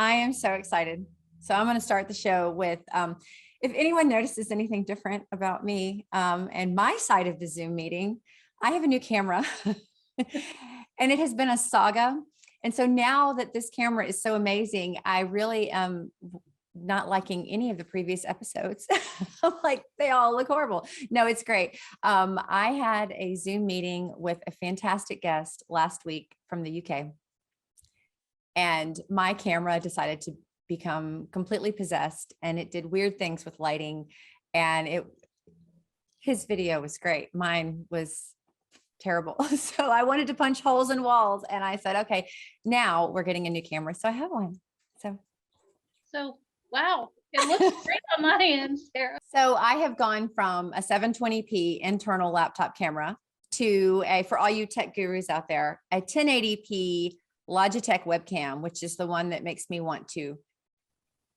I am so excited. So I'm going to start the show with, if anyone notices anything different about me and my side of the Zoom meeting, I have a new camera and it has been a saga. And so now that this camera is so amazing, I really am not liking any of the previous episodes. I'm like, they all look horrible. No, it's great. I had a Zoom meeting with a fantastic guest last week from the UK. And my camera decided to become completely possessed, and it did weird things with lighting. And his video was great. Mine was terrible. So I wanted to punch holes in walls, and I said, okay, now we're getting a new camera. So I have one. So wow, it looks great on my end, Sarah. So I have gone from a 720p internal laptop camera to for all you tech gurus out there, a 1080p Logitech webcam, which is the one that makes me want to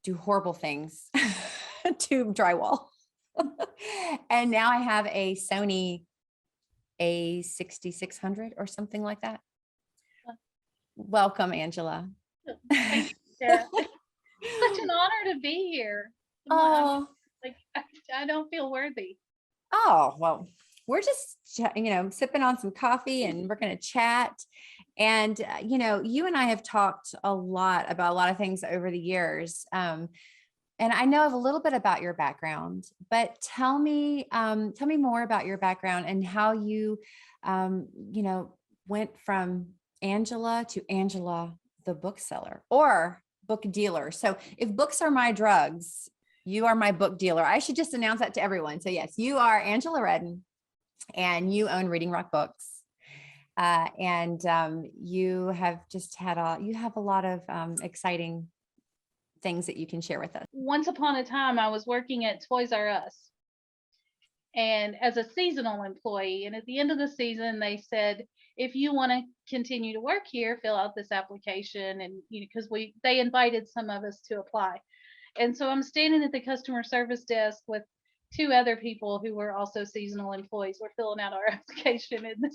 do horrible things to drywall. And now I have a Sony A6600 or something like that. Welcome, Angela. Thank you, Sarah. Such an honor to be here. Oh, I don't feel worthy. Oh, well, we're just, sipping on some coffee, and we're going to chat. And, you and I have talked a lot about a lot of things over the years. And I know a little bit about your background, but tell me more about your background and how you, went from Angela to Angela, the bookseller or book dealer. So if books are my drugs, you are my book dealer. I should just announce that to everyone. So yes, you are Angela Redden, and you own Reading Rock Books. And you have just had a lot of exciting things that you can share with us. Once upon a time, I was working at Toys R Us, and as a seasonal employee. And at the end of the season, they said, if you want to continue to work here, fill out this application. And because they invited some of us to apply. And so I'm standing at the customer service desk with two other people who were also seasonal employees. We're filling out our application, and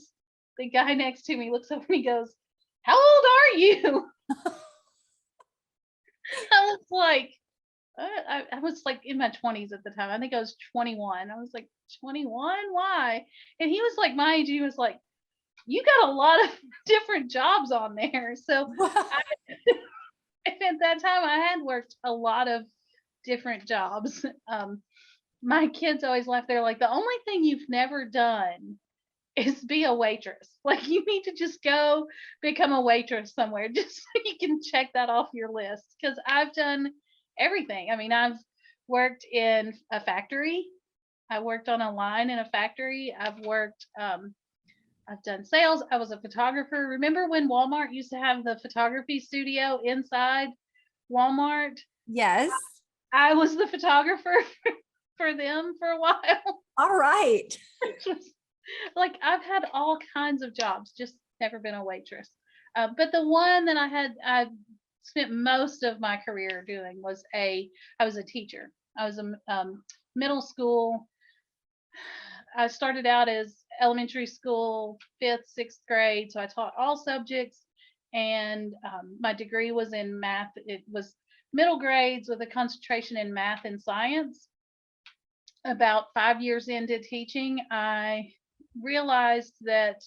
the guy next to me looks over and he goes, "How old are you?" I was like in my 20s at the time. I think I was 21. I was like, 21? Why? And he was like my age. He was like, "You got a lot of different jobs on there." So at that time, I had worked a lot of different jobs. My kids always laugh. They're like, the only thing you've never done is be a waitress. Like, you need to just go become a waitress somewhere just so you can check that off your list. Because I've done everything. I mean, I've worked in a factory. I worked on a line in a factory. I've done sales. I was a photographer. Remember when Walmart used to have the photography studio inside Walmart? Yes. I was the photographer for them for a while. All right. Like, I've had all kinds of jobs, just never been a waitress. But the one that I spent most of my career doing was I was a teacher. I was a middle school. I started out as elementary school, 5th, 6th grade. So I taught all subjects, and my degree was in math. It was middle grades with a concentration in math and science. About 5 years into teaching, I realized that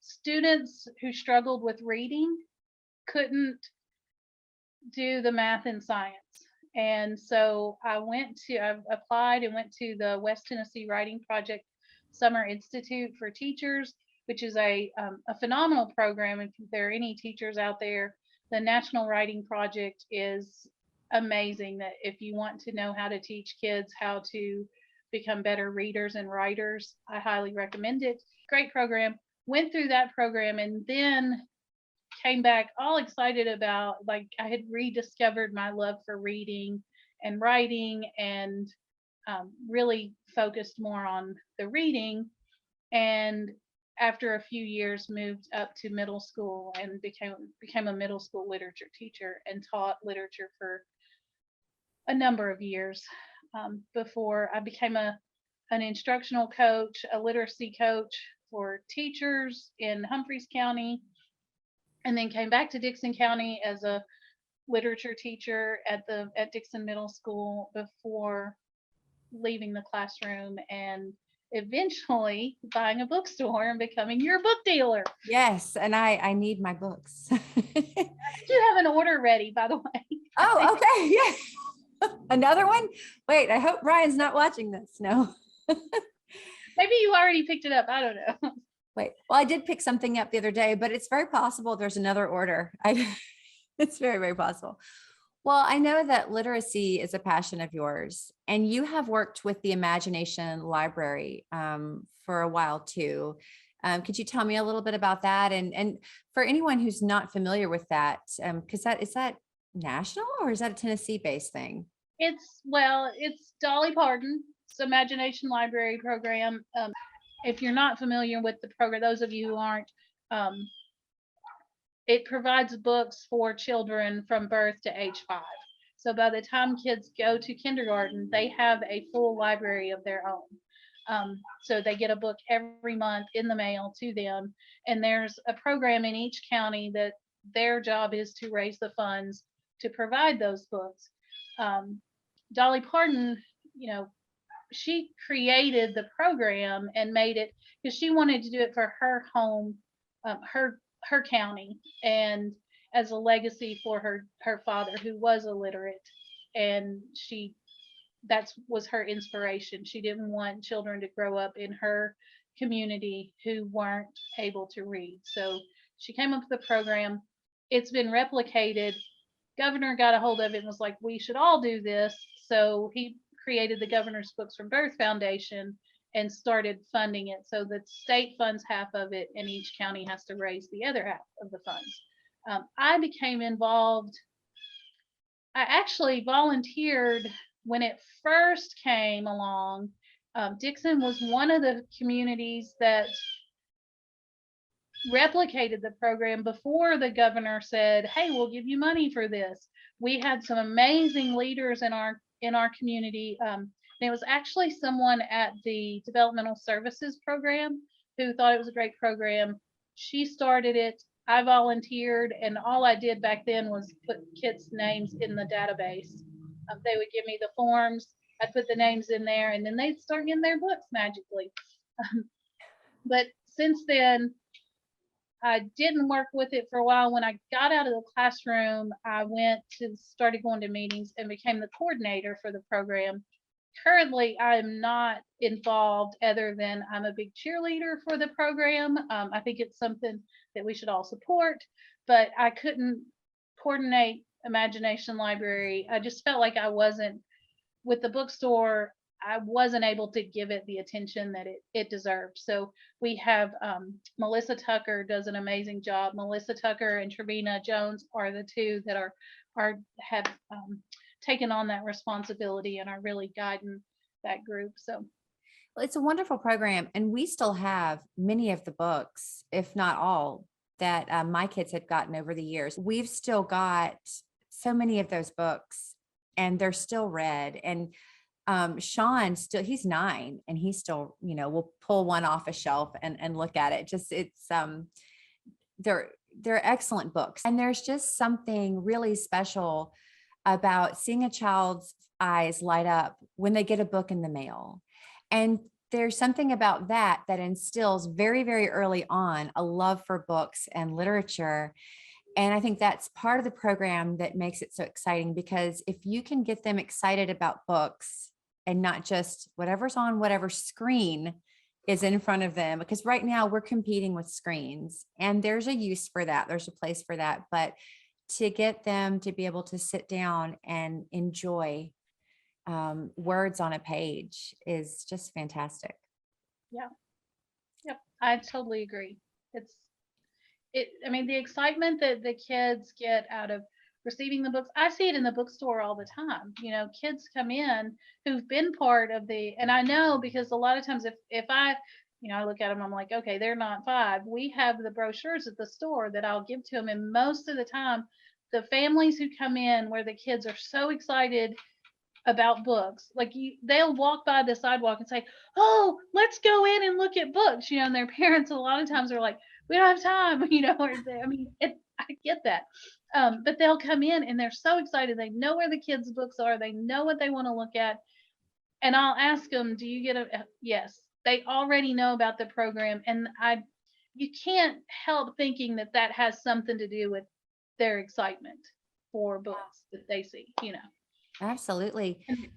students who struggled with reading couldn't do the math and science. And so I applied and went to the West Tennessee Writing Project Summer Institute for Teachers, which is a phenomenal program. If there are any teachers out there, the National Writing Project is amazing. That if you want to know how to teach kids how to become better readers and writers, I highly recommend it. Great program. Went through that program, and then came back all excited about, like, I had rediscovered my love for reading and writing, and really focused more on the reading. And after a few years, moved up to middle school and became a middle school literature teacher, and taught literature for a number of years before I became an instructional coach, a literacy coach for teachers in Humphreys County, and then came back to Dixon County as a literature teacher at Dixon Middle School before leaving the classroom and eventually buying a bookstore and becoming your book dealer. Yes, and I need my books. You have an order ready, by the way. Oh, okay. Yeah. Another one? Wait, I hope Ryan's not watching this. No. Maybe you already picked it up. I don't know. Wait. Well, I did pick something up the other day, but it's very possible there's another order. It's very, very possible. Well, I know that literacy is a passion of yours, and you have worked with the Imagination Library for a while too. Could you tell me a little bit about that? And for anyone who's not familiar with that, because is that national or is that a Tennessee-based thing? It's Dolly Parton's Imagination Library program. If you're not familiar with the program, those of you who aren't, um, it provides books for children from birth to age 5. So by the time kids go to kindergarten, they have a full library of their own. So they get a book every month in the mail to them. And there's a program in each county that their job is to raise the funds to provide those books. Dolly Parton, she created the program and made it because she wanted to do it for her home, her county, and as a legacy for her father who was illiterate, and that was her inspiration. She didn't want children to grow up in her community who weren't able to read, so she came up with the program. It's been replicated. Governor got a hold of it and was like, we should all do this, so he created the Governor's Books from Birth Foundation and started funding it. So the state funds half of it, and each county has to raise the other half of the funds. I became involved. I actually volunteered when it first came along. Dixon was one of the communities that replicated the program before the governor said, "Hey, we'll give you money for this." We had some amazing leaders in our community. And it was actually someone at the developmental services program who thought it was a great program. She started it. I volunteered, and all I did back then was put kids' names in the database. They would give me the forms. I'd put the names in there, and then they'd start getting their books magically. But since then, I didn't work with it for a while. When I got out of the classroom, I started going to meetings and became the coordinator for the program. Currently, I'm not involved other than I'm a big cheerleader for the program. I think it's something that we should all support, but I couldn't coordinate Imagination Library. I just felt like I wasn't with the bookstore. I wasn't able to give it the attention that it deserved. So we have Melissa Tucker does an amazing job. Melissa Tucker and Trevina Jones are the two that have taken on that responsibility and are really guiding that group. So Well, it's a wonderful program, and we still have many of the books, if not all, that my kids had gotten over the years. We've still got so many of those books, and they're still read. And Sean he's 9, and he still, will pull one off a shelf and look at it. They're excellent books. And there's just something really special about seeing a child's eyes light up when they get a book in the mail. And there's something about that instills very, very early on a love for books and literature. And I think that's part of the program that makes it so exciting, because if you can get them excited about books and not just whatever's on whatever screen is in front of them, because right now we're competing with screens, and there's a use for that. There's a place for that. But to get them to be able to sit down and enjoy words on a page is just fantastic. yeah, yep, I totally agree. I mean, the excitement that the kids get out of receiving the books, I see it in the bookstore all the time. Kids come in who've been part of and I know, because a lot of times if I look at them, I'm like, okay, they're not 5. We have the brochures at the store that I'll give to them, and most of the time, the families who come in where the kids are so excited about books, like they'll walk by the sidewalk and say, "Oh, let's go in and look at books," and their parents a lot of times are like, "We don't have time," or I mean, I get that. But they'll come in and they're so excited. They know where the kids' books are. They know what they want to look at. And I'll ask them, "Do you get a yes?" They already know about the program, and you can't help thinking that that has something to do with their excitement for books that they see. Absolutely. And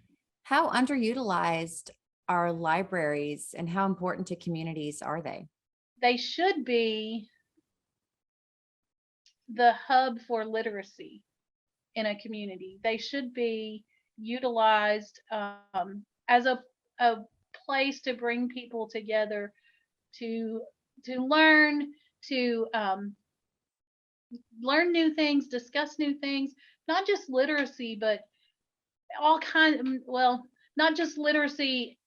How underutilized are libraries and how important to communities are they? they should be the hub for literacy in a community. They should be utilized as a place to bring people together to learn, to learn new things, discuss new things, not just literacy, but all kinds. Well, not just literacy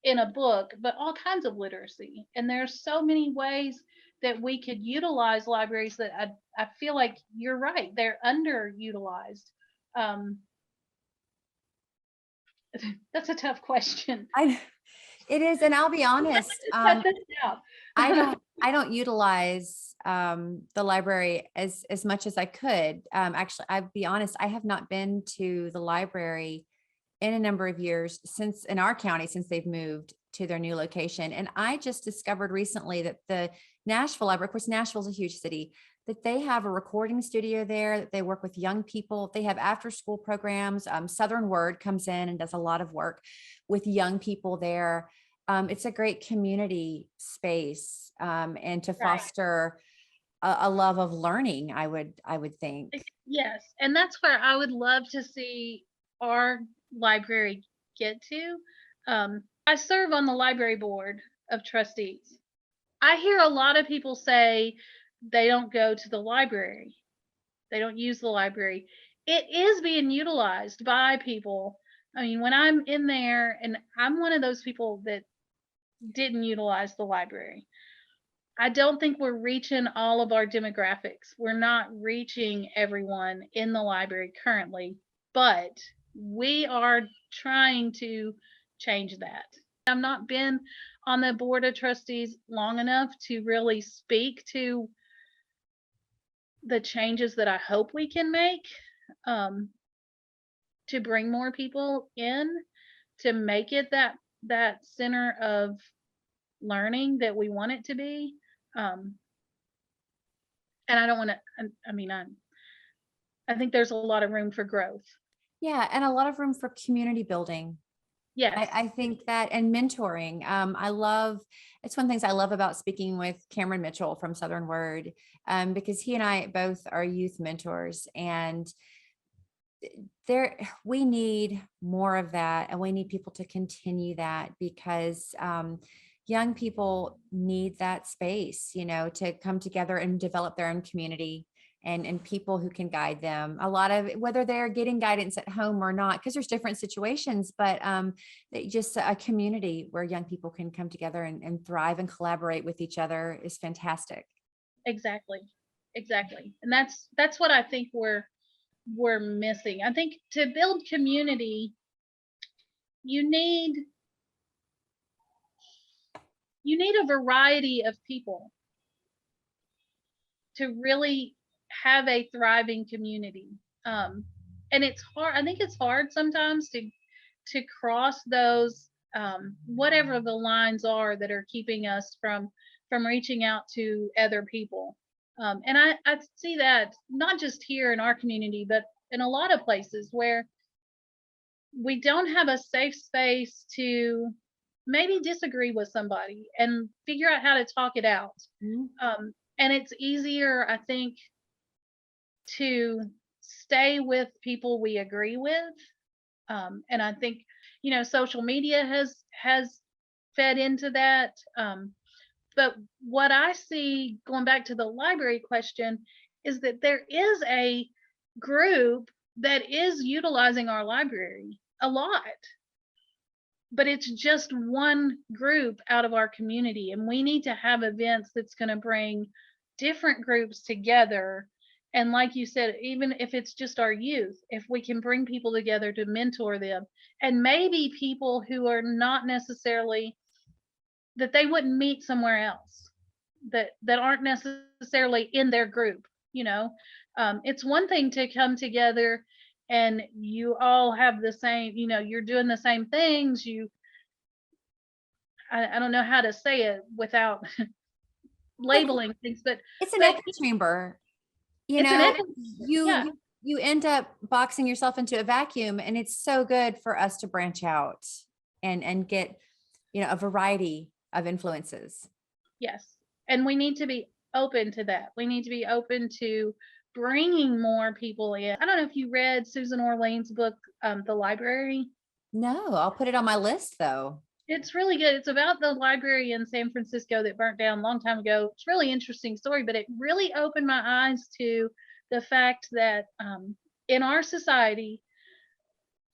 in a book, but all kinds of literacy. And there's so many ways that we could utilize libraries that I feel like you're right, they're underutilized. Um, that's a tough question. I, it is, and I'll be honest, Cut this out. I don't utilize the library as much as I could. Actually, I'd be honest, I have not been to the library in a number of years since in our county, since they've moved to their new location. And I just discovered recently that the Nashville Library, of course, Nashville's a huge city, that they have a recording studio there, that they work with young people. They have after school programs. Southern Word comes in and does a lot of work with young people there. It's a great community space, and to Right. foster a love of learning, I would think. Yes, and that's where I would love to see our library get to. I serve on the library board of trustees. I hear a lot of people say they don't go to the library. They don't use the library. It is being utilized by people. I mean, when I'm in there, and I'm one of those people that didn't utilize the library. I don't think we're reaching all of our demographics. We're not reaching everyone in the library currently, but we are trying to change that. I've not been on the board of trustees long enough to really speak to the changes that I hope we can make, um, to bring more people in, to make it that center of learning that we want it to be. Um, and I don't want to. I mean, I think there's a lot of room for growth. Yeah, and a lot of room for community building. Yes. I think that, and mentoring. I love, it's one of the things I love about speaking with Cameron Mitchell from Southern Word, because he and I both are youth mentors, and there we need more of that, and we need people to continue that, because young people need that space, to come together and develop their own community, and people who can guide them. A lot of, whether they're getting guidance at home or not, because there's different situations, but just a community where young people can come together and thrive and collaborate with each other is fantastic. Exactly. Exactly. And that's what I think we're missing. I think to build community, you need a variety of people to really have a thriving community. And it's hard. I think it's hard sometimes to cross those, whatever the lines are that are keeping us from reaching out to other people. And I see that not just here in our community, but in a lot of places where we don't have a safe space to maybe disagree with somebody and figure out how to talk it out. Mhm. And it's easier, I think, to stay with people we agree with. And I think, social media has fed into that. But what I see, going back to the library question, is that there is a group that is utilizing our library a lot, but it's just one group out of our community, and we need to have events that's going to bring different groups together. And like you said, even if it's just our youth, if we can bring people together to mentor them, and maybe people who are not necessarily, that they wouldn't meet somewhere else, that aren't necessarily in their group, you know. It's one thing to come together and you all have the same, you're doing the same things. I don't know how to say it without Like, labeling things, it's an but echo chamber, you it's an know, echo. you, Yeah. you, you end up boxing yourself into a vacuum, and it's so good for us to branch out and get, a variety of influences. Yes. And we need to be open to that. We need to be open to bringing more people in. I don't know if you read Susan Orlean's book, The Library. No, I'll put it on my list though. It's really good. It's about the library in San Francisco that burnt down a long time ago. It's a really interesting story, but it really opened my eyes to the fact that in our society,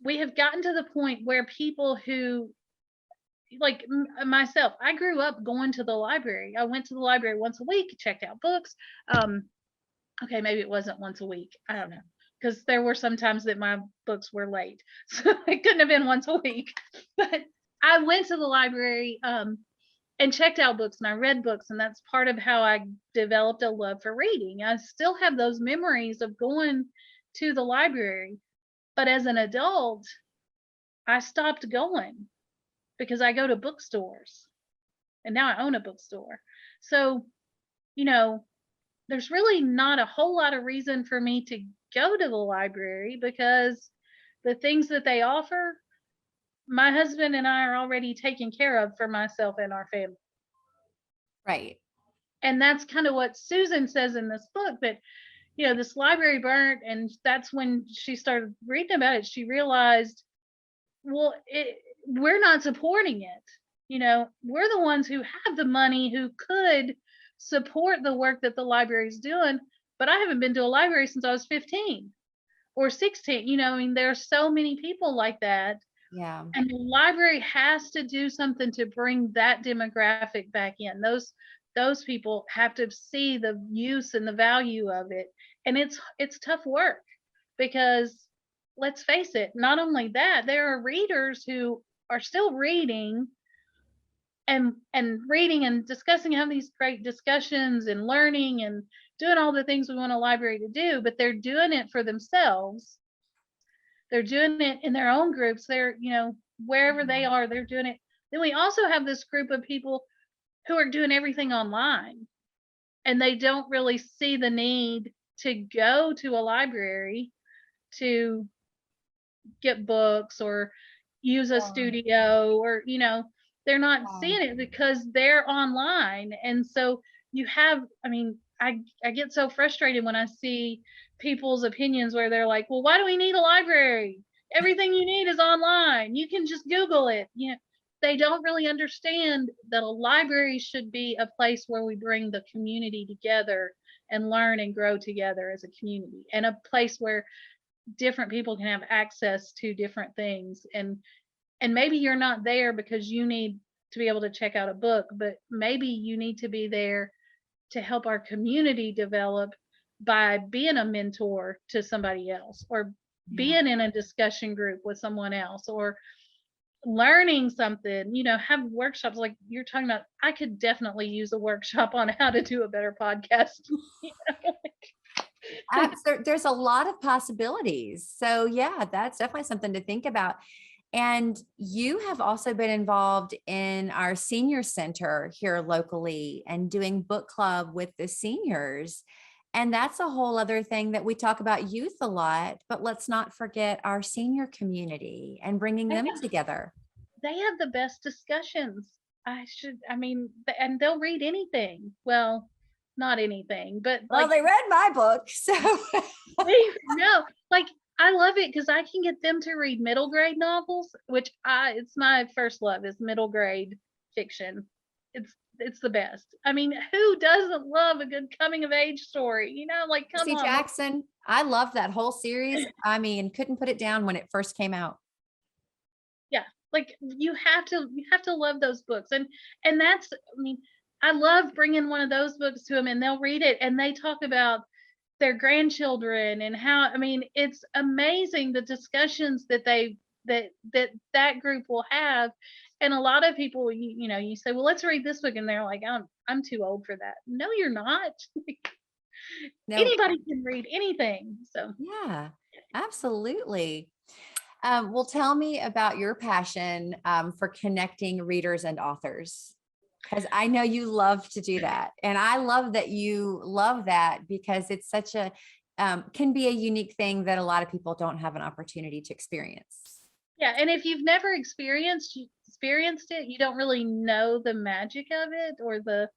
we have gotten to the point where people who, like myself, I grew up going to the library. I went to the library once a week, checked out books. Okay, maybe it wasn't once a week. I don't know. Because there were some times that my books were late. So it couldn't have been once a week. But I went to the library and checked out books, and I read books, and that's part of how I developed a love for reading. I still have those memories of going to the library. But as an adult, I stopped going because I go to bookstores, and now I own a bookstore. So, you know, there's really not a whole lot of reason for me to go to the library because the things that they offer, my husband and I are already taking care of for myself and our family. Right. And that's kind of what Susan says in this book, that, this library burnt, and that's when she started reading about it. She realized, well, we're not supporting it. We're the ones who have the money, who could support the work that the library is doing, but I haven't been to a library since I was 15 or 16. I mean, there are so many people like that. Yeah. And the library has to do something to bring that demographic back in. Those people have to see the use and the value of it. And it's tough work because, let's face it, not only that, there are readers who are still reading and reading and discussing, having these great discussions and learning and doing all the things we want a library to do, but they're doing it for themselves. They're doing it in their own groups. They're, wherever they are, they're doing it. Then we also have this group of people who are doing everything online, and they don't really see the need to go to a library to get books or use a studio, or they're not seeing it because they're online. And so I get so frustrated when I see people's opinions where they're like, well, why do we need a library? Everything you need is online, you can just Google it. They don't really understand that a library should be a place where we bring the community together and learn and grow together as a community, and a place where different people can have access to different things. And maybe you're not there because you need to be able to check out a book, but maybe you need to be there to help our community develop by being a mentor to somebody else, or being in a discussion group with someone else, or learning something, have workshops like you're talking about. I could definitely use a workshop on how to do a better podcast. There's a lot of possibilities. So yeah, that's definitely something to think about. And you have also been involved in our senior center here locally and doing book club with the seniors. And that's a whole other thing that we talk about youth a lot, but let's not forget our senior community and bringing them together. They have the best discussions. And they'll read anything. Well, not anything, but Well, they read my book, so no, like, I love it because I can get them to read middle grade novels, which it's my first love, is middle grade fiction. It's the best. I mean, who doesn't love a good coming of age story? Like, come Percy on. Jackson. I love that whole series. I mean, couldn't put it down when it first came out. Yeah, like, you have to love those books. And that's, I love bringing one of those books to them, and they'll read it and they talk about their grandchildren and how, it's amazing the discussions that that group will have. And a lot of people, you say, well, let's read this book, and they're like, I'm too old for that. No, you're not. No, Anybody can read anything. So yeah, absolutely. Well, tell me about your passion for connecting readers and authors, because I know you love to do that. And I love that you love that because it's such a, can be a unique thing that a lot of people don't have an opportunity to experience. yeah, and if you've never experienced it, you don't really know the magic of it, or the,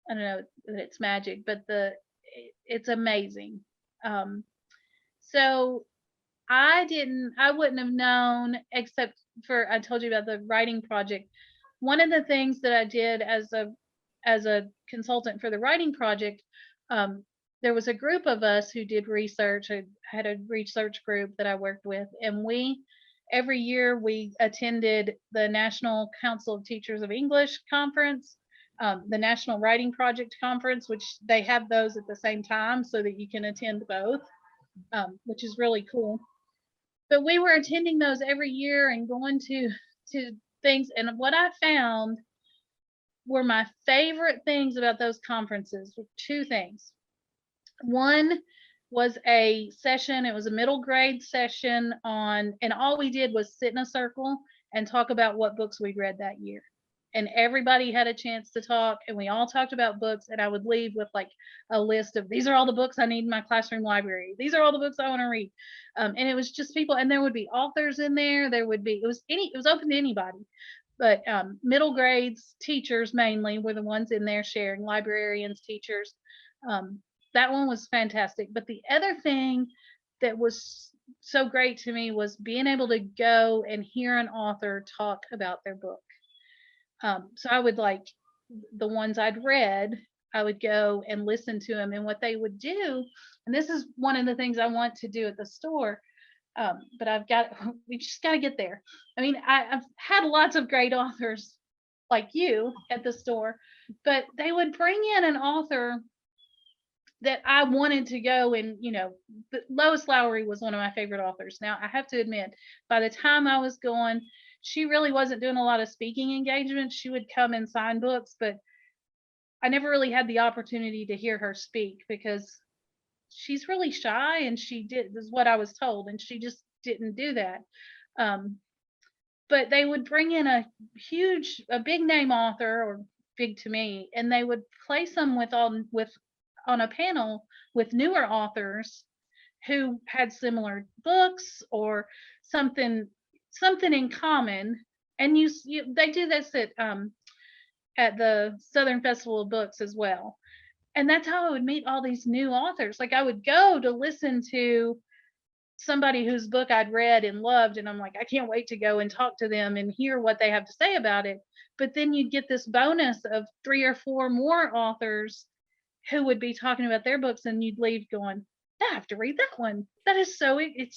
I don't know that it's magic, but it's amazing. Um, so I wouldn't have known, except for, I told you about the writing project. One of the things that I did as a consultant for the writing project, um, there was a group of us who did research. I had a research group that I worked with, and we every year we attended the National Council of Teachers of English conference, the National Writing Project conference, which they have those at the same time so that you can attend both, which is really cool. But we were attending those every year and going to things, and what I found were my favorite things about those conferences were two things. One was a session, it was a middle grade session on, and all we did was sit in a circle and talk about what books we'd read that year. And everybody had a chance to talk, and we all talked about books. And I would leave with like a list of, these are all the books I need in my classroom library. These are all the books I want to read. And it was just people, and there would be authors in there. There would be, it was open to anybody, but middle grades, teachers mainly were the ones in there sharing, librarians, teachers. Um, that one was fantastic. But the other thing that was so great to me was being able to go and hear an author talk about their book. So I would, like, the ones I'd read, I would go and listen to them, and what they would do, and this is one of the things I want to do at the store, but we just got to get there. I mean, I've had lots of great authors like you at the store, but they would bring in an author that I wanted to go and, Lois Lowry was one of my favorite authors. Now, I have to admit, by the time I was going, she really wasn't doing a lot of speaking engagements. She would come and sign books, but I never really had the opportunity to hear her speak because she's really shy, and this is what I was told, and she just didn't do that. Um, but they would bring in a big name author, or big to me, and they would place them on a panel with newer authors who had similar books or something in common. And they do this at the Southern Festival of Books as well. And that's how I would meet all these new authors. Like, I would go to listen to somebody whose book I'd read and loved, and I'm like, I can't wait to go and talk to them and hear what they have to say about it. But then you'd get this bonus of 3 or 4 more authors who would be talking about their books, and you'd leave going, I have to read that one. It's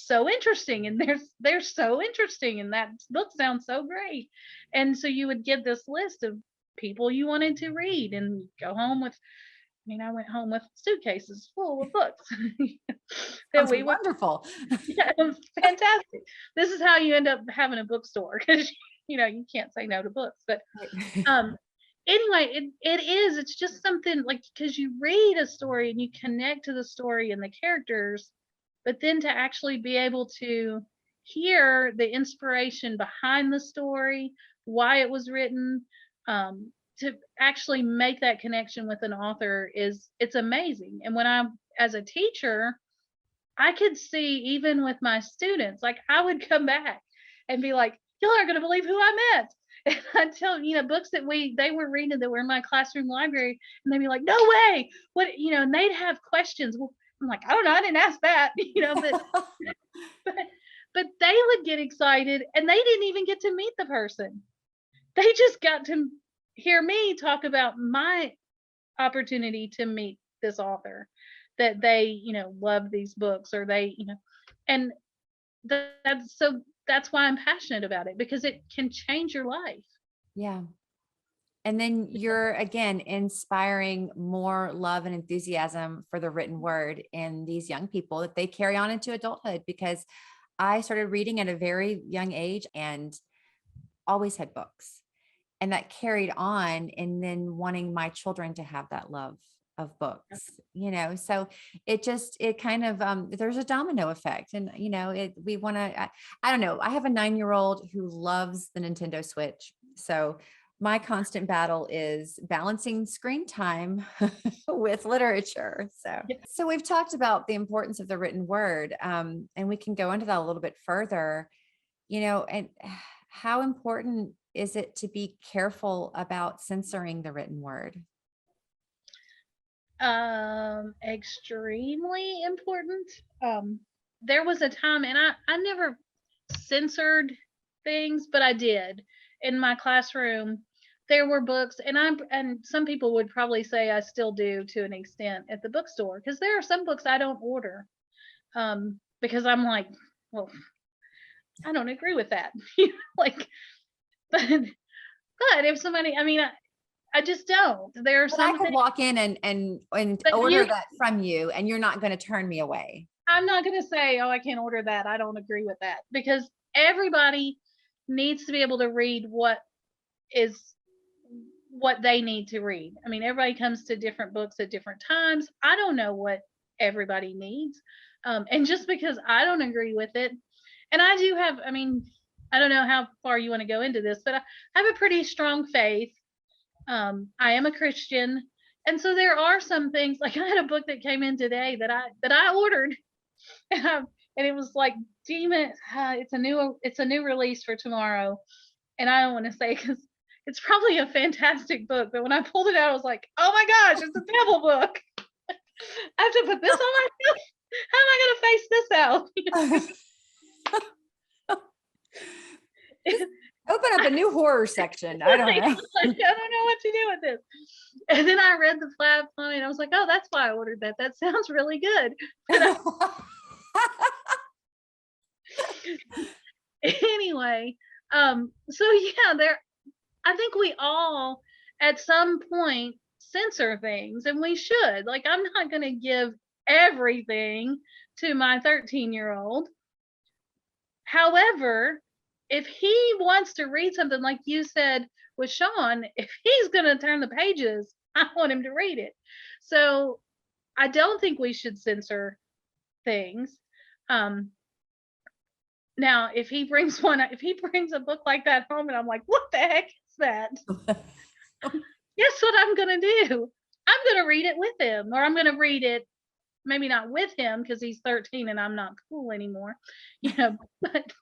so interesting, and they're so interesting, and that book sounds so great. And so you would get this list of people you wanted to read, and go home with, I went home with suitcases full of books that Sounds we would. wonderful. Yeah, it was fantastic. This is how you end up having a bookstore, because you can't say no to books. But anyway, it's just something, like, because you read a story and you connect to the story and the characters, but then to actually be able to hear the inspiration behind the story, why it was written, to actually make that connection with an author, it's amazing. And when I, as a teacher, I could see, even with my students, like, I would come back and be like, y'all aren't going to believe who I met. And I'd tell, books that they were reading that were in my classroom library, and they'd be like, no way. What, and they'd have questions. Well, I'm like, I don't know. I didn't ask that, but, but they would get excited, and they didn't even get to meet the person. They just got to hear me talk about my opportunity to meet this author, that they, love these books, or they, and that's why I'm passionate about it, because it can change your life. Yeah. And then you're again inspiring more love and enthusiasm for the written word in these young people, that they carry on into adulthood, because I started reading at a very young age and always had books, and that carried on, and then wanting my children to have that love of books, so it kind of, there's a domino effect, and, we want to, I don't know. I have a 9-year-old who loves the Nintendo Switch. So my constant battle is balancing screen time with literature. So we've talked about the importance of the written word, and we can go into that a little bit further, and how important is it to be careful about censoring the written word? Extremely important. There was a time, and I never censored things, but I did in my classroom. There were books, and some people would probably say I still do to an extent at the bookstore, because there are some books I don't order, because I'm like, well, I don't agree with that. Like, but if somebody, I mean, I just don't. There are But I some could things, walk in and but order that from you, and you're not going to turn me away. I'm not going to say, oh, I can't order that. I don't agree with that, because everybody needs to be able to read what they need to read. I mean, everybody comes to different books at different times. I don't know what everybody needs. And just because I don't agree with it, and I do have, I mean, I don't know how far you want to go into this, but I have a pretty strong faith. I am a Christian. And so there are some things, like I had a book that came in today that I ordered, and it was like, Demon, it's a new release for tomorrow. And I don't want to say, because it's probably a fantastic book, but when I pulled it out, I was like, oh my gosh, it's a devil book. I have to put this on myself. How am I going to face this out? Open up a new horror section. I don't know. I don't know what to do with this. And then I read the flap on it, and I was like, oh, that's why I ordered that. That sounds really good. Anyway, so yeah, I think we all at some point censor things, and we should. Like, I'm not going to give everything to my 13-year-old. However, if he wants to read something, like you said with Sean, if he's going to turn the pages, I want him to read it. So I don't think we should censor things. Now, if he brings a book like that home, and I'm like, what the heck is that? Guess what I'm going to do? I'm going to read it with him, or I'm going to read it, maybe not with him because he's 13 and I'm not cool anymore, but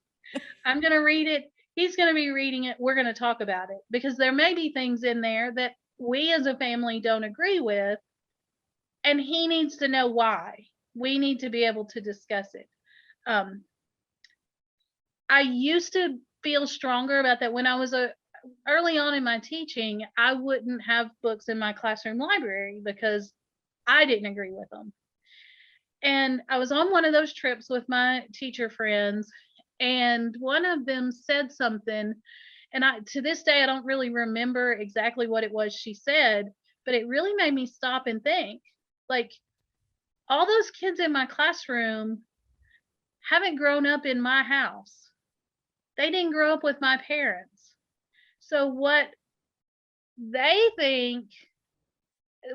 I'm going to read it. He's going to be reading it. We're going to talk about it, because there may be things in there that we as a family don't agree with, and he needs to know why. We need to be able to discuss it. I used to feel stronger about that when I was early on in my teaching. I wouldn't have books in my classroom library because I didn't agree with them. And I was on one of those trips with my teacher friends, and one of them said something, and to this day I don't really remember exactly what it was she said, but it really made me stop and think. Like, all those kids in my classroom haven't grown up in my house. They didn't grow up with my parents. So what they think,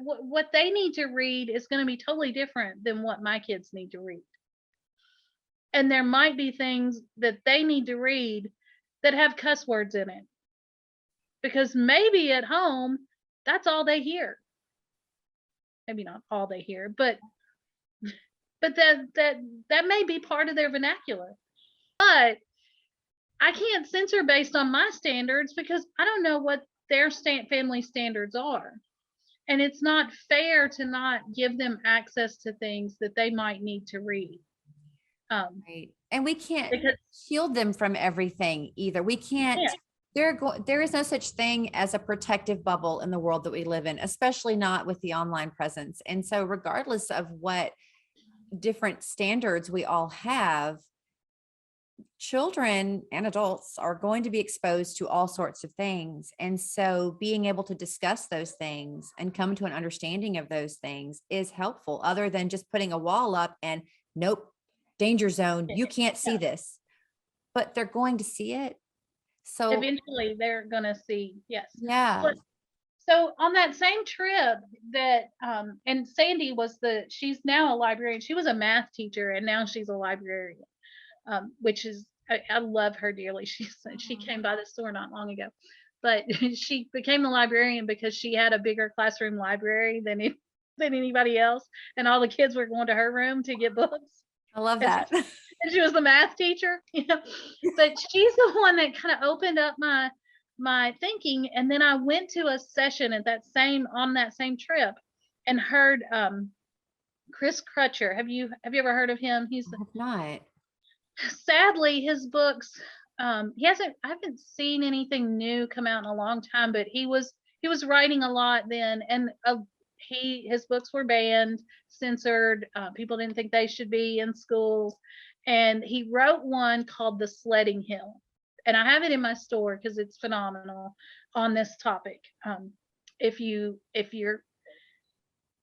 what they need to read is going to be totally different than what my kids need to read. And there might be things that they need to read that have cuss words in it, because maybe at home that's all they hear. Maybe not all they hear, but that may be part of their vernacular. But I can't censor based on my standards, because I don't know what their family standards are. And it's not fair to not give them access to things that they might need to read. Right. And we can't shield them from everything either. We can't. There is no such thing as a protective bubble in the world that we live in, especially not with the online presence. And so regardless of what different standards we all have, children and adults are going to be exposed to all sorts of things. And so being able to discuss those things and come to an understanding of those things is helpful, other than just putting a wall up and, nope, danger zone, you can't see this. But they're going to see it. So eventually they're going to see, yes. Yeah. So on that same trip that and Sandy she's now a librarian. She was a math teacher and now she's a librarian. Which is I love her dearly. She came by the store not long ago, but she became the librarian because she had a bigger classroom library than anybody else, and all the kids were going to her room to get books. I love And that. and she was the math teacher, But she's the one that kind of opened up my thinking. And then I went to a session on that same trip and heard Chris Crutcher. Have you ever heard of him? He's I have not. sadly his books I haven't seen anything new come out in a long time, but he was writing a lot then, and his books were banned, censored. People didn't think they should be in schools, and he wrote one called The Sledding Hill, and I have it in my store because it's phenomenal on this topic. If you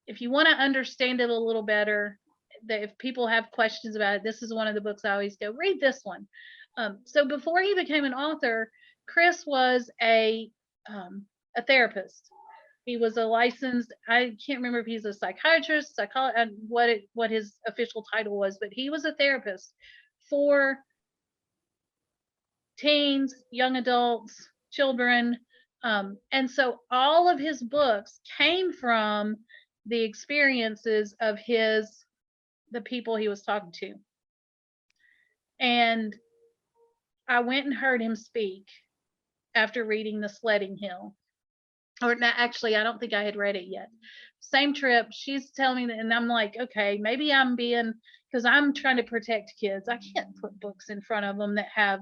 want to understand it a little better, that if people have questions about it, this is one of the books I always go, read this one. So before he became an author, Chris was a therapist. He was a licensed, I can't remember if he's a psychiatrist, psychologist, what his official title was, but he was a therapist for teens, young adults, children. And so all of his books came from the experiences of the people he was talking to. And I went and heard him speak after reading The Sledding Hill. Or not, actually, I don't think I had read it yet. Same trip, she's telling me that, and I'm like, okay, maybe I'm being, because I'm trying to protect kids. I can't put books in front of them that have,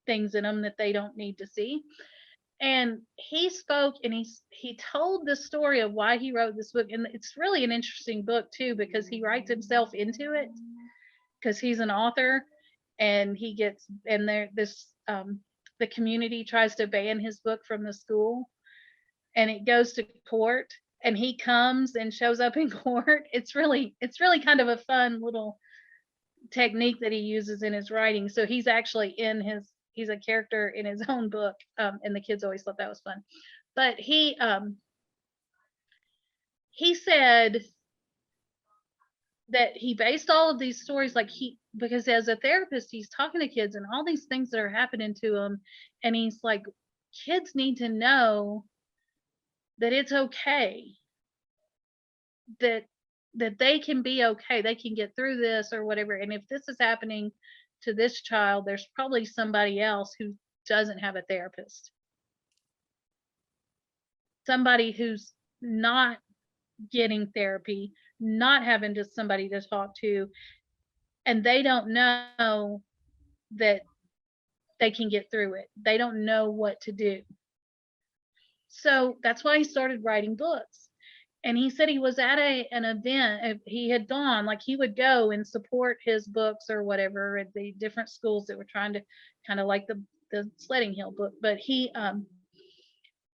things in them that they don't need to see. And he spoke, and he told the story of why he wrote this book. And it's really an interesting book too, because he writes himself into it, because he's an author, and the community tries to ban his book from the school, and it goes to court, and he comes and shows up in court. It's really kind of a fun little technique that he uses in his writing. So he's actually he's a character in his own book, and the kids always thought that was fun. But he said that he based all of these stories, because as a therapist, he's talking to kids and all these things that are happening to him, and he's like, kids need to know that it's okay, that they can be okay, they can get through this or whatever. And if this is happening to this child, there's probably somebody else who doesn't have a therapist, somebody who's not getting therapy, not having just somebody to talk to, and they don't know that they can get through it. They don't know what to do. So that's why he started writing books. And he said he was at an event, he had gone, like he would go and support his books or whatever at the different schools that were trying to, kind of like the Sledding Hill book. But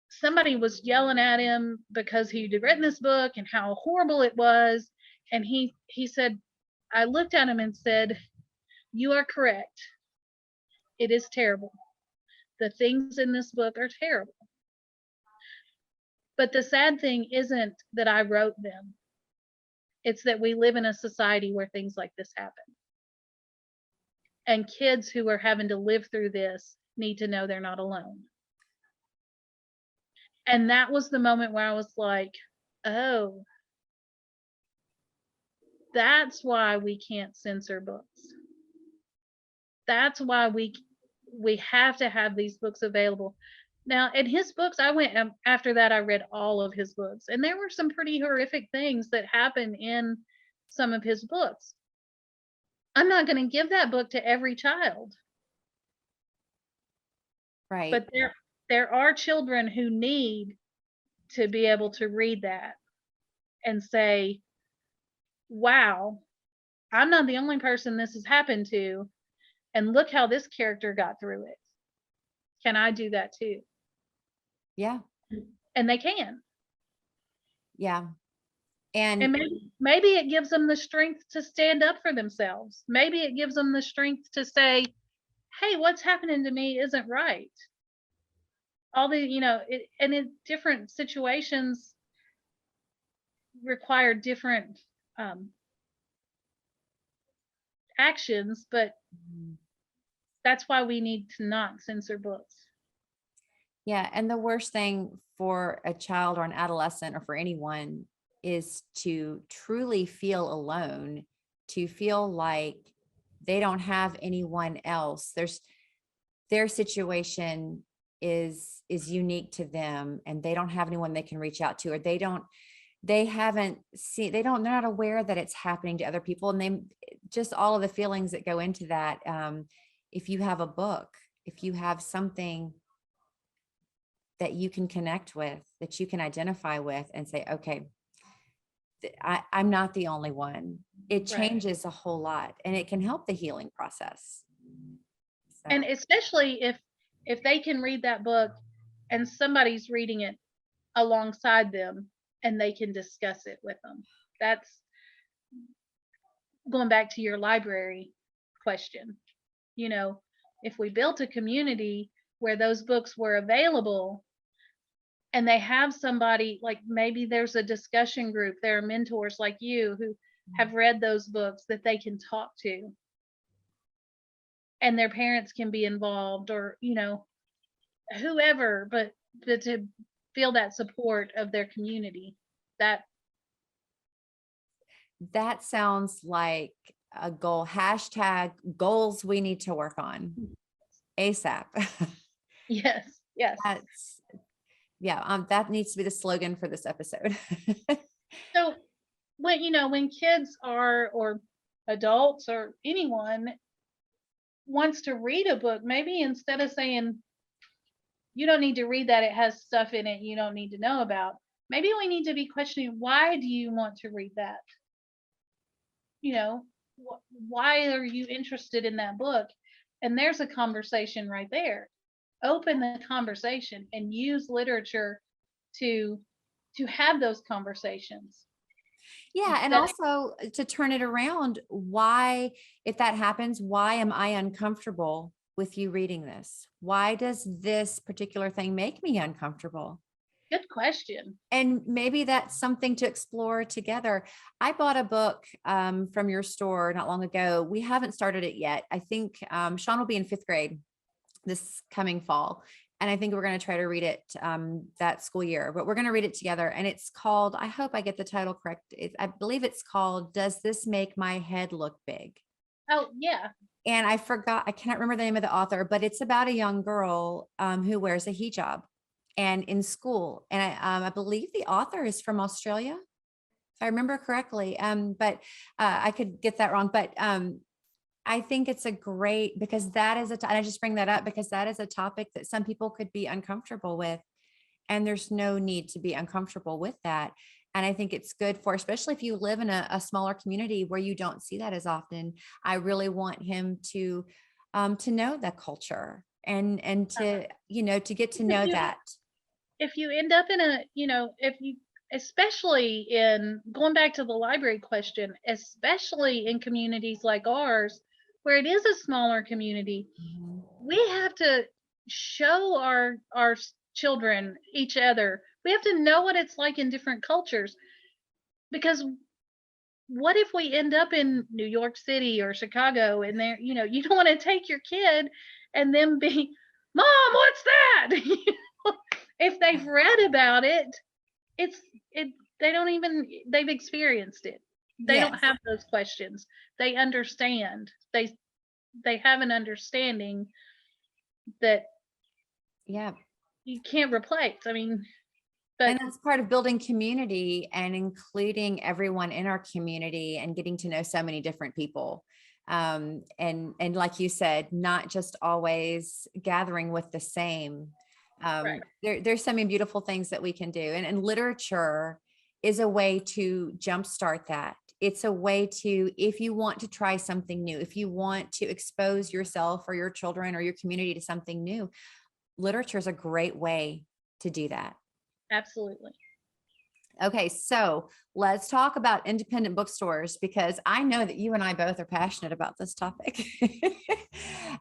somebody was yelling at him because he'd written this book and how horrible it was. And he said, I looked at him and said, you are correct. It is terrible. The things in this book are terrible. But the sad thing isn't that I wrote them. It's that we live in a society where things like this happen. And kids who are having to live through this need to know they're not alone. And that was the moment where I was like, oh, that's why we can't censor books. That's why we have to have these books available. Now, in his books, I went after that, I read all of his books, and there were some pretty horrific things that happen in some of his books. I'm not going to give that book to every child. Right. But there are children who need to be able to read that and say, wow, I'm not the only person this has happened to, and look how this character got through it. Can I do that too? Yeah. And they can. Yeah. And maybe it gives them the strength to stand up for themselves. Maybe it gives them the strength to say, hey, what's happening to me isn't right. all the, and in different situations require different um, actions, but Mhm. that's why we need to not censor books. Yeah. And the worst thing for a child or an adolescent or for anyone is to truly feel alone, to feel like they don't have anyone else. Their situation is unique to them, and they don't have anyone they can reach out to, or they haven't seen, they're not aware that it's happening to other people. And they just, all of the feelings that go into that. If you have a book, if you have something that you can connect with, that you can identify with and say, okay, I'm not the only one. It Right. changes a whole lot, and it can help the healing process. So, And especially if they can read that book and somebody's reading it alongside them and they can discuss it with them. That's going back to your library question. You know, if we built a community where those books were available and they have somebody, like maybe there's a discussion group, there are mentors like you who have read those books that they can talk to, and their parents can be involved, or whoever, but to feel that support of their community. That that sounds like a goal. Hashtag goals we need to work on ASAP. yes, yes. That's, yeah, that needs to be the slogan for this episode. So when kids are, or adults or anyone wants to read a book, maybe instead of saying you don't need to read that, it has stuff in it you don't need to know about, maybe we need to be questioning, why do you want to read that? you know why are you interested in that book? And there's a conversation right there. Open the conversation and use literature to have those conversations Yeah. And instead of, also to turn it around, why, if that happens, why am I uncomfortable with you reading this? Why does this particular thing make me uncomfortable? good question. And maybe that's something to explore together. I bought a book from your store not long ago. We haven't started it yet. I think Sean will be in 5th grade this coming fall. And I think we're going to try to read it that school year, but we're going to read it together. And it's called, I hope I get the title correct. I believe it's called, Does This Make My Head Look Big? Oh yeah. And I forgot, I cannot remember the name of the author, but it's about a young girl who wears a hijab and in school. And I believe the author is from Australia, if I remember correctly. But I could get that wrong. But I think it's a great, because that is and I just bring that up because that is a topic that some people could be uncomfortable with. And there's no need to be uncomfortable with that. And I think it's good for, especially if you live in a smaller community where you don't see that as often. I really want him to know the culture and to, to get to If know you that. if you end up in a, if you, especially in, going back to the library question, especially in communities like ours where it is a smaller community, Mhm. we have to show our children each other. We have to know what it's like in different cultures, because what if we end up in New York City or Chicago and there, you don't want to take your kid and then be, Mom, what's that? If they've read about it, it's it they don't even, they've experienced it. They don't Yes. have those questions. They understand. They have an understanding that Yeah. you can't replace. I mean, but And that's part of building community and including everyone in our community and getting to know so many different people. And like you said, not just always gathering with the same. right. There's so many beautiful things that we can do. And literature is a way to jumpstart that. It's a way to, if you want to try something new, if you want to expose yourself or your children or your community to something new, literature is a great way to do that. Absolutely. Okay, so let's talk about independent bookstores because I know that you and I both are passionate about this topic.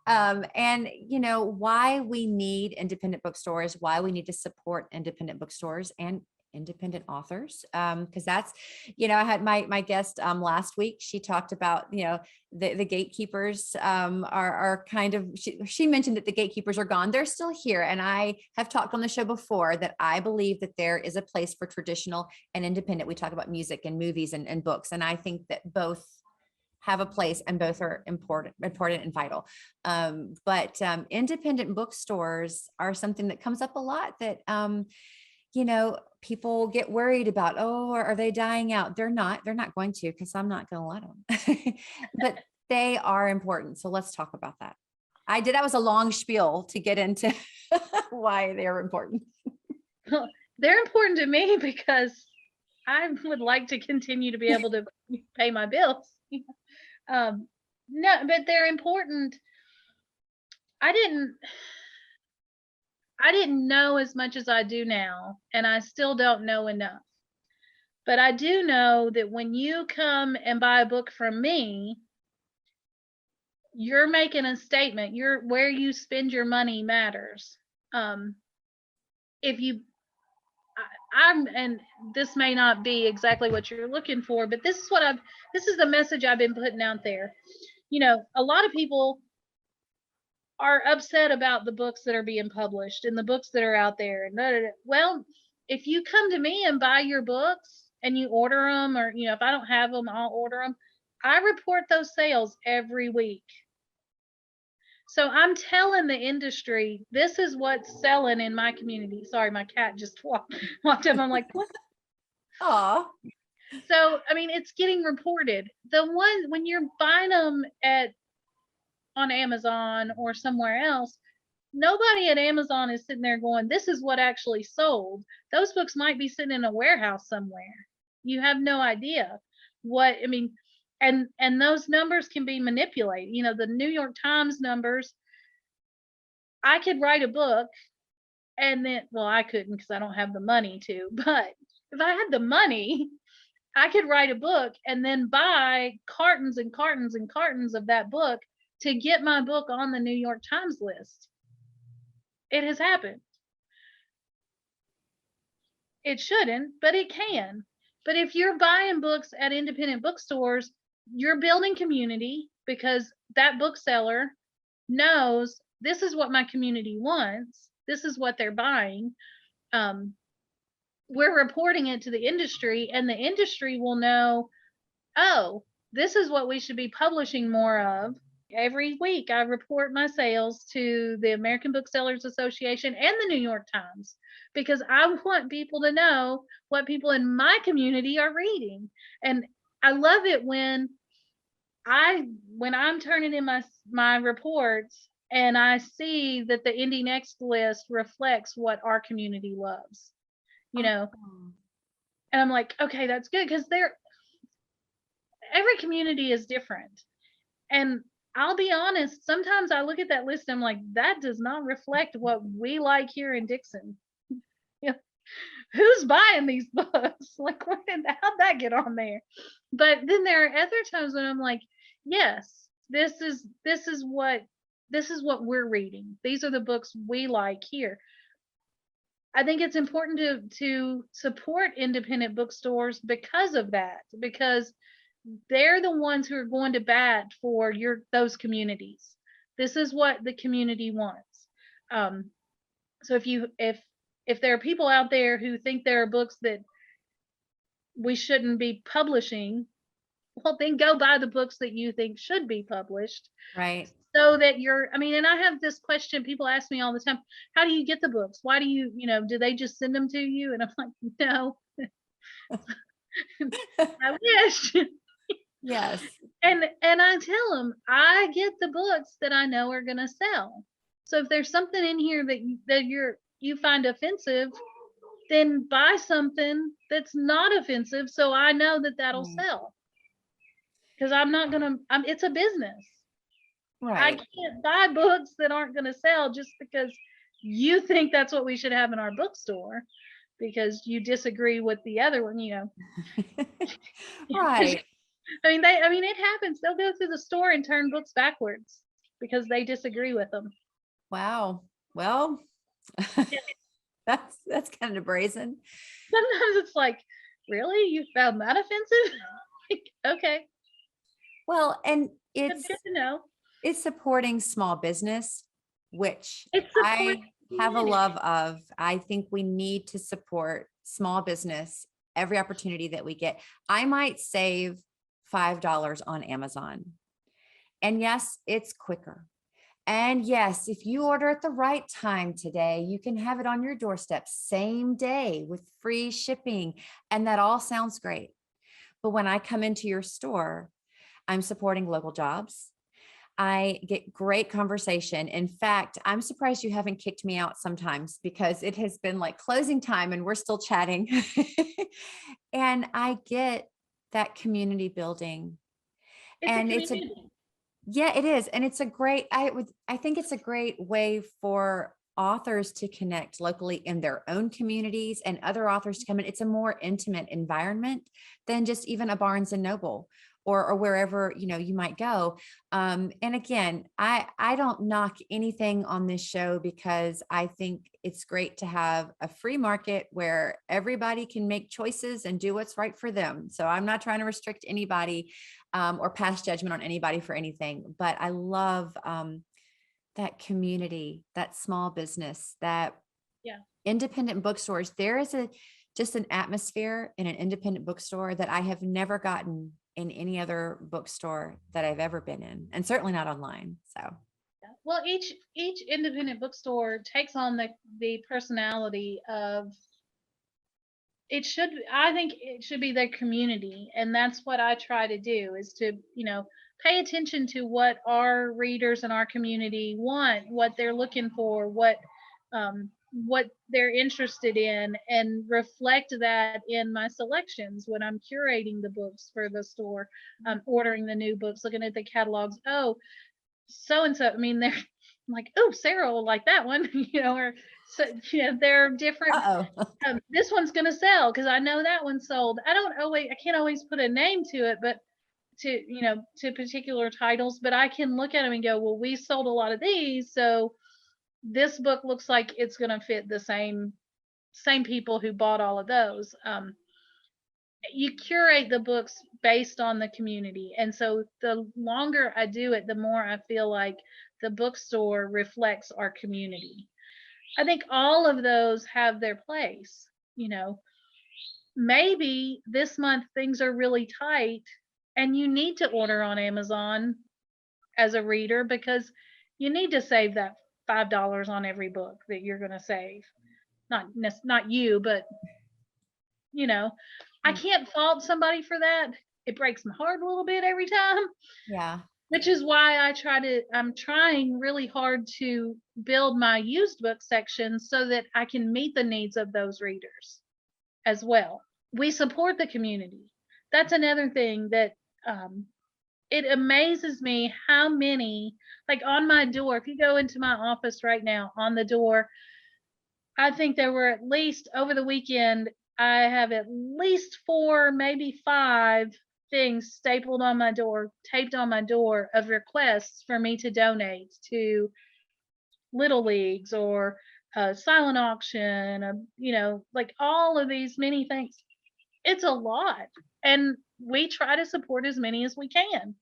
And why we need independent bookstores, why we need to support independent bookstores and independent authors. Because that's, I had my guest last week. She talked about, the gatekeepers are kind of, she mentioned that the gatekeepers are gone. They're still here. And I have talked on the show before that I believe that there is a place for traditional and independent. We talk about music and movies and books. And I think that both have a place and both are important and vital. But independent bookstores are something that comes up a lot that, people get worried about, oh, are they dying out? They're not going to, because I'm not going to let them, but they are important. So let's talk about that. That was a long spiel to get into why they're important. They're important to me because I would like to continue to be able to pay my bills. No, but they're important. I didn't know as much as I do now, and I still don't know enough. But I do know that when you come and buy a book from me, you're making a statement. Where you spend your money matters. If you, and this may not be exactly what you're looking for, but this is the message I've been putting out there. A lot of people are upset about the books that are being published and the books that are out there. Well, if you come to me and buy your books and you order them, or if I don't have them, I'll order them. I report those sales every week. So I'm telling the industry, this is what's selling in my community. Sorry, my cat just walked up. I'm like, what? Aw. So, it's getting reported. The one, when you're buying them on Amazon or somewhere else, nobody at Amazon is sitting there going, this is what actually sold. Those books might be sitting in a warehouse somewhere. You have no idea and those numbers can be manipulated. The New York Times numbers, I could write a book and then, well, I couldn't because I don't have the money to, but if I had the money, I could write a book and then buy cartons and cartons and cartons of that book to get my book on the New York Times list. It has happened. It shouldn't, but it can. But if you're buying books at independent bookstores, you're building community because that bookseller knows this is what my community wants. This is what they're buying. We're reporting it to the industry, and the industry will know, oh, this is what we should be publishing more of. Every week I report my sales to the American Booksellers Association and the New York Times because I want people to know what people in my community are reading. And I love it when I'm turning in my reports and I see that the Indie Next list reflects what our community loves. And I'm like, okay, that's good, because every community is different. And I'll be honest, sometimes I look at that list and I'm like, that does not reflect what we like here in Dixon. Who's buying these books? Like, how'd that get on there? But then there are other times when I'm like, yes, this is what we're reading. These are the books we like here. I think it's important to support independent bookstores because of that, because they're the ones who are going to bat for those communities. This is what the community wants. So if there are people out there who think there are books that we shouldn't be publishing, well, then go buy the books that you think should be published. Right. So that and I have this question, people ask me all the time, how do you get the books? Why do you, do they just send them to you? And I'm like, no. I wish. Yes. And I tell them, I get the books that I know are going to sell. So if there's something in here that you find offensive, then buy something that's not offensive so I know that that'll sell. Because I'm not going to, it's a business. Right. I can't buy books that aren't going to sell just because you think that's what we should have in our bookstore. because you disagree with the other one, you know. Right. I mean, it happens. They'll go through the store and turn books backwards because they disagree with them. Wow. Well, that's kind of brazen. Sometimes it's like, really? You found that offensive? Like, okay, Well, and good to know. it's supporting small business, which It's I support have a community. love of. I think we need to support small business every opportunity that we get. I might save $5 on Amazon. And yes, it's quicker. And yes, if you order at the right time today, you can have it on your doorstep same day with free shipping. And that all sounds great. But when I come into your store, I'm supporting local jobs. I get great conversation. In fact, I'm surprised you haven't kicked me out sometimes because it has been like closing time and we're still chatting. And I get that community building. It's a And community. yeah, it is. And it's a great, I think it's a great way for authors to connect locally in their own communities and other authors to come in. It's a more intimate environment than just even a Barnes and Noble or wherever, you might go. And again, I don't knock anything on this show because I think it's great to have a free market where everybody can make choices and do what's right for them. So I'm not trying to restrict anybody or pass judgment on anybody for anything. But I love that community, that small business, that Yeah. independent bookstores. There is just an atmosphere in an independent bookstore that I have never gotten in any other bookstore that I've ever been in, and certainly not online. So Yeah. Well, each independent bookstore takes on the personality of I think it should be their community, and that's what I try to do is to, pay attention to what our readers in our community want, what they're looking for, what they're interested in, and reflect that in my selections when I'm curating the books for the store, ordering the new books, looking at the catalogs. Oh, so and so. I mean, they're like, oh, Sarah will like that one, or so, they're different. oh This one's gonna sell because I know that one sold. I can't always put a name to it, but to particular titles, but I can look at them and go, well, we sold a lot of these, so this book looks like it's gonna fit the same people who bought all of those. You curate the books based on the community, and so the longer I do it, the more I feel like the bookstore reflects our community. I think all of those have their place. Maybe this month things are really tight and you need to order on Amazon as a reader because you need to save that $5 on every book that you're going to save. Not you, but you know, I can't fault somebody for that. It breaks my heart a little bit every time, yeah. which is why I'm trying really hard to build my used book section so that I can meet the needs of those readers as well. We support the community. That's another thing that it amazes me how many, like on my door, if you go into my office right now, on the door, I think there were at least over the weekend, I have at least 4, maybe 5 things stapled on my door, taped on my door of requests for me to donate to Little Leagues or silent auction, like all of these many things. It's a lot. And we try to support as many as we can.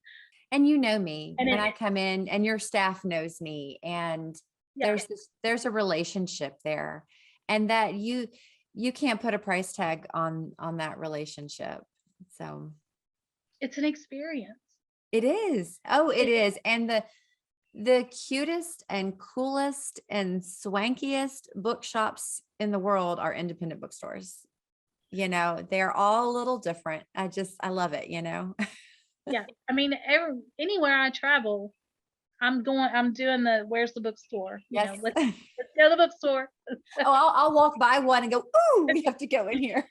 And you know me And when it, I come in, and your staff knows me, and yeah, there's a relationship there, and that you can't put a price tag on that relationship. So it's an experience. it is. Oh, it It, is. And the cutest and coolest and swankiest bookshops in the world are independent bookstores. They're all a little different. I love it. yeah. I mean, anywhere I travel, I'm doing where's the bookstore? Yes. Let's go to the bookstore. Oh, I'll walk by one and go, ooh, we have to go in here.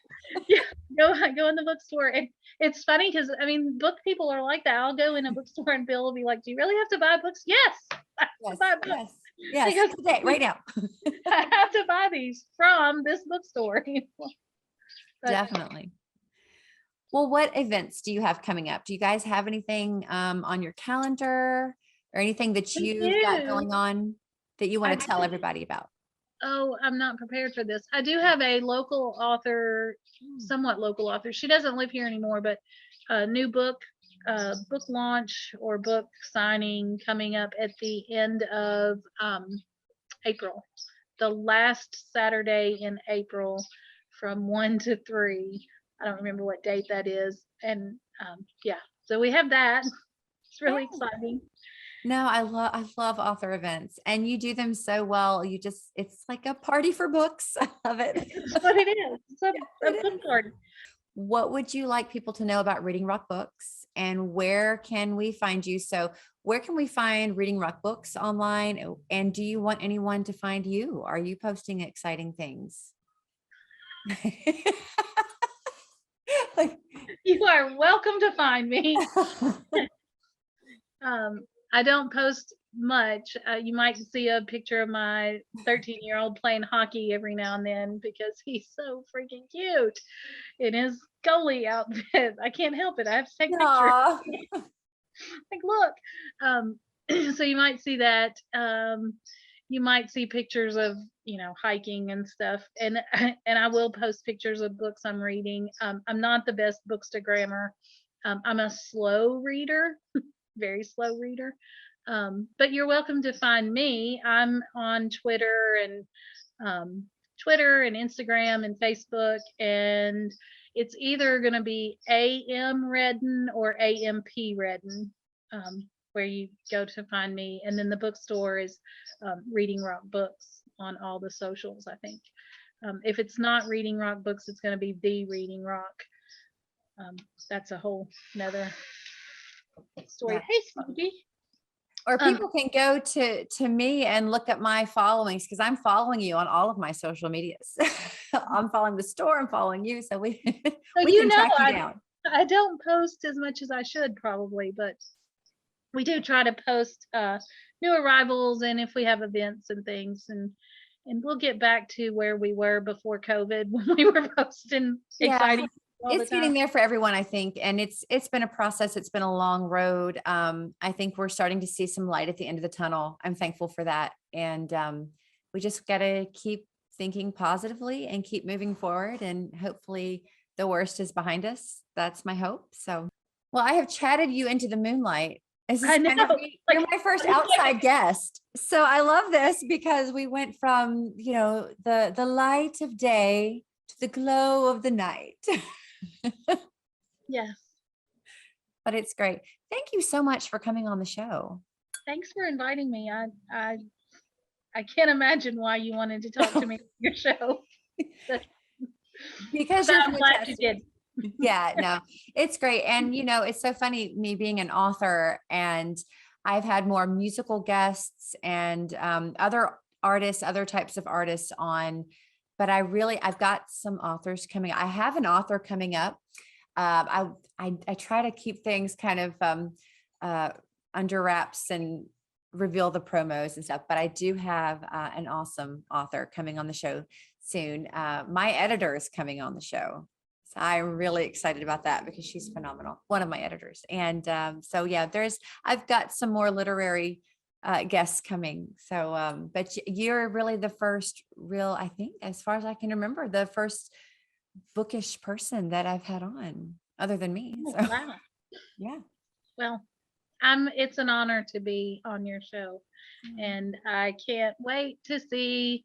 Yeah, go in the bookstore. And it's funny because I mean, book people are like that. I'll go in a bookstore and Bill will be like, "Do you really have to buy books?" Yes, I have to Yes, buy books. yes. Yes, Because today, right now. I have to buy these from this bookstore. But Definitely. Well, what events do you have coming up? Do you guys have anything on your calendar or anything that we you've got do. going on that you I want to tell everybody about? Oh, I'm not prepared for this. I do have a local author, somewhat local author. She doesn't live here anymore, but a new book launch or book signing coming up at the end of April. The last Saturday in April from 1 to 3. I don't remember what date that is. And yeah, so we have that. It's really exciting. No, I love author events, and you do them so well. It's like a party for books. I love it. That's what it is. It's a It book is. party. What would you like people to know about Reading Rock Books, and where can we find you? So where can we find Reading Rock Books online? And do you want anyone to find you? Are you posting exciting things? Like, You are welcome to find me. I don't post much. You might see a picture of my 13-year-old playing hockey every now and then because he's so freaking cute in his goalie outfit. I can't help it. I have to take pictures. Aw. Like, look. So you might see that. You might see pictures of hiking and stuff, and I will post pictures of books I'm reading. I'm not the best bookstagrammer. I'm a slow reader, very slow reader. But you're welcome to find me. I'm on Twitter and Instagram and Facebook, and it's either going to be AM Redden or AMP Redden, where you go to find me. And then the bookstore is Reading Rock Books on all the socials, I think. If it's not Reading Rock Books, it's going to be The Reading Rock. That's a whole nother story. Yeah. Hey, Snoopy. Or people can go to me and look at my followings, because I'm following you on all of my social medias. I'm following the store, I'm following you. So we So we can track you down. I don't post as much as I should probably, but we do try to post new arrivals and if we have events and things, and we'll get back to where we were before COVID when we were posting exciting all the It's getting time. there for everyone, I think. And it's been a process. It's been a long road. I think we're starting to see some light at the end of the tunnel. I'm thankful for that. And we just got to keep thinking positively and keep moving forward. And hopefully the worst is behind us. That's my hope. So, well, I have chatted you into the moonlight. This is I know. You're my first outside guest. So I love this because we went from, the light of day to the glow of the night. Yes. But it's great. Thank you so much for coming on the show. Thanks for inviting me. I can't imagine why you wanted to talk to me on your show. Because But you're I'm glad fantastic. you did. Yeah, no, it's great. And it's so funny, me being an author, and I've had more musical guests and other artists, other types of artists on, but I've got some authors coming. I have an author coming up. I try to keep things kind of under wraps and reveal the promos and stuff, but I do have an awesome author coming on the show soon. My editor is coming on the show. So I'm really excited about that because she's phenomenal. One of my editors. And so, yeah, I've got some more literary guests coming. So, but you're really the first real, I think, as far as I can remember, the first bookish person that I've had on other than me. Oh, So, wow. yeah. Well, it's an honor to be on your show, and I can't wait to see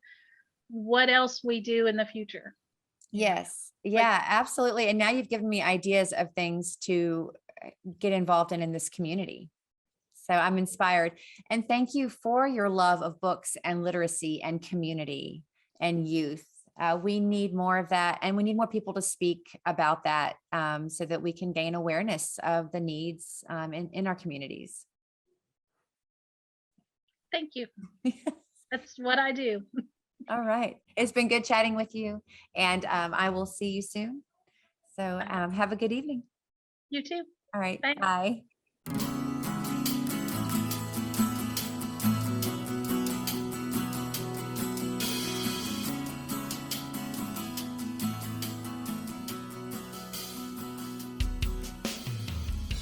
what else we do in the future. Yes. Yeah, absolutely. And now you've given me ideas of things to get involved in this community. So I'm inspired. And thank you for your love of books and literacy and community and youth. We need more of that. And we need more people to speak about that so that we can gain awareness of the needs in our communities. Thank you. That's what I do. All right. It's been good chatting with you, and I will see you soon. So have a good evening. You too. All right. Bye. Bye.